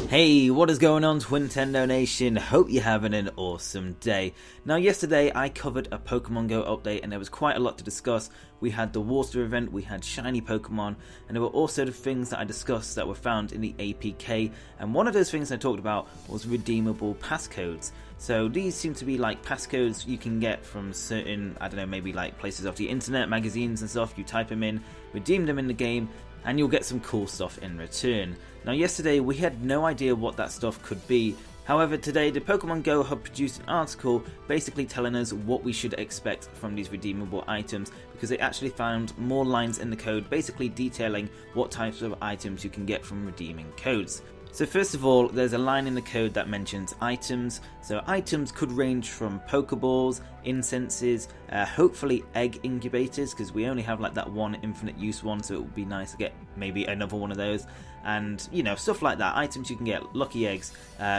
Hey, what is going on, Twintendo Nation? Hope you're having an awesome day. Now, yesterday I covered a Pokemon Go update and there was quite a lot to discuss. We had the water event, we had shiny Pokemon, and there were also the things that I discussed that were found in the APK, and one of those things I talked about was redeemable passcodes. So these seem to be like passcodes you can get from certain, I don't know, maybe like places off the internet, magazines and stuff. You type them in, redeem them in the game, and you'll get some cool stuff in return. Now, yesterday we had no idea what that stuff could be. However, today the Pokemon Go Hub produced an article basically telling us what we should expect from these redeemable items, because they actually found more lines in the code basically detailing what types of items you can get from redeeming codes. So first of all, there's a line in the code that mentions items. So items could range from Pokeballs, incenses, hopefully egg incubators, because we only have like that one infinite use one, so it would be nice to get maybe another one of those. And you know, stuff like that, items you can get, lucky eggs,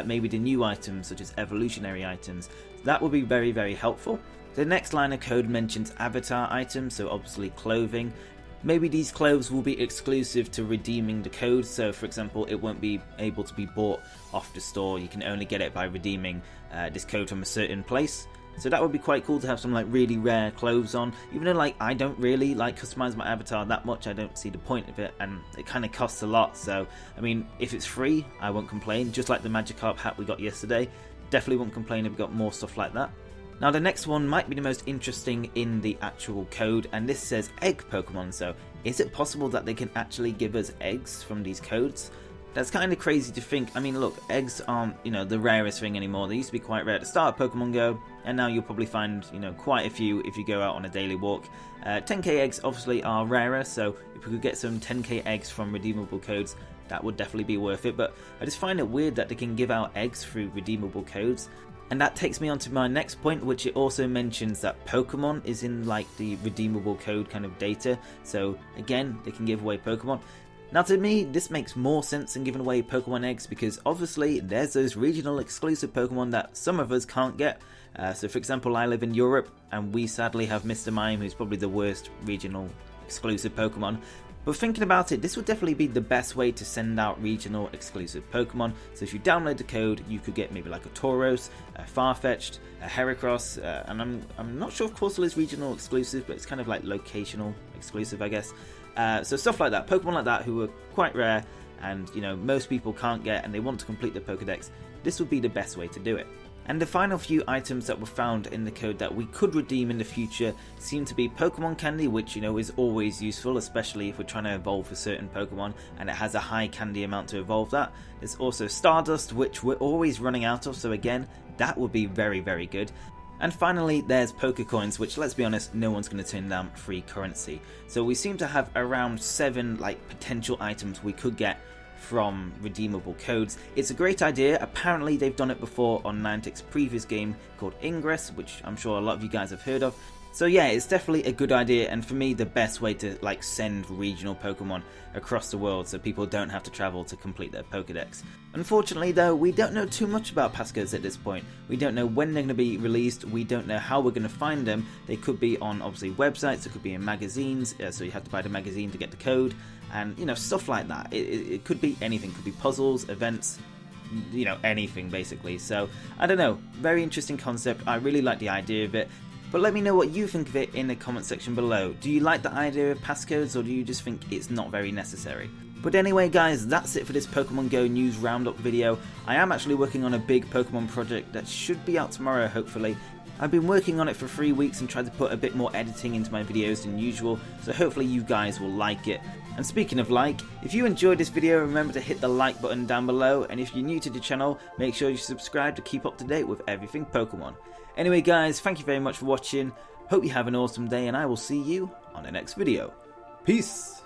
maybe the new items such as evolutionary items. That would be very, very helpful. The next line of code mentions avatar items, so obviously clothing. Maybe these clothes will be exclusive to redeeming the code, so for example it won't be able to be bought off the store, you can only get it by redeeming this code from a certain place. So that would be quite cool to have some like really rare clothes on, even though like I don't really like customize my avatar that much. I don't see the point of it, and it kind of costs a lot. So I mean, if it's free I won't complain, just like the Magikarp hat we got yesterday. Definitely won't complain if we got more stuff like that. Now the next one might be the most interesting in the actual code, and this says egg Pokemon. So is it possible that they can actually give us eggs from these codes? That's kind of crazy to think. I mean, look, eggs aren't, you know, the rarest thing anymore. They used to be quite rare at the start of Pokemon Go, and now you'll probably find, you know, quite a few if you go out on a daily walk. 10k eggs obviously are rarer, so if we could get some 10k eggs from redeemable codes, that would definitely be worth it. But I just find it weird that they can give out eggs through redeemable codes. And that takes me on to my next point, which it also mentions that Pokemon is in like the redeemable code kind of data. So again, they can give away Pokemon. Now to me, this makes more sense than giving away Pokemon eggs, because obviously there's those regional exclusive Pokemon that some of us can't get. So for example, I live in Europe and we sadly have Mr. Mime, who's probably the worst regional exclusive Pokemon. But thinking about it, this would definitely be the best way to send out regional exclusive Pokemon. So if you download the code, you could get maybe like a Tauros, a Farfetch'd, a Heracross, and I'm not sure if Coursel is regional exclusive, but it's kind of like locational exclusive, I guess. So stuff like that, Pokemon like that who are quite rare and, you know, most people can't get and they want to complete their Pokedex, this would be the best way to do it. And the final few items that were found in the code that we could redeem in the future seem to be Pokemon candy, which, you know, is always useful, especially if we're trying to evolve a certain Pokemon and it has a high candy amount to evolve that. There's also Stardust, which we're always running out of, so again, that would be very, very good. And finally, there's Pokecoins, which, let's be honest, no one's going to turn down free currency. So we seem to have around 7 like potential items we could get from redeemable codes. It's a great idea. Apparently they've done it before on Niantic's previous game called Ingress, which I'm sure a lot of you guys have heard of. So yeah, it's definitely a good idea, and for me the best way to like send regional Pokemon across the world so people don't have to travel to complete their Pokedex. Unfortunately though, we don't know too much about passcodes at this point. We don't know when they're going to be released, we don't know how we're going to find them. They could be on obviously websites, it could be in magazines, so you have to buy the magazine to get the code, and you know, stuff like that. It could be anything, it could be puzzles, events, you know, anything basically. So I don't know, very interesting concept. I really like the idea of it. But let me know what you think of it in the comment section below. Do you like the idea of passcodes, or do you just think it's not very necessary? But anyway guys, that's it for this Pokemon Go news roundup video. I am actually working on a big Pokemon project that should be out tomorrow, hopefully. I've been working on it for 3 weeks and tried to put a bit more editing into my videos than usual, so hopefully you guys will like it. And speaking of like, if you enjoyed this video, remember to hit the like button down below, and if you're new to the channel, make sure you subscribe to keep up to date with everything Pokemon. Anyway guys, thank you very much for watching, hope you have an awesome day, and I will see you on the next video. Peace!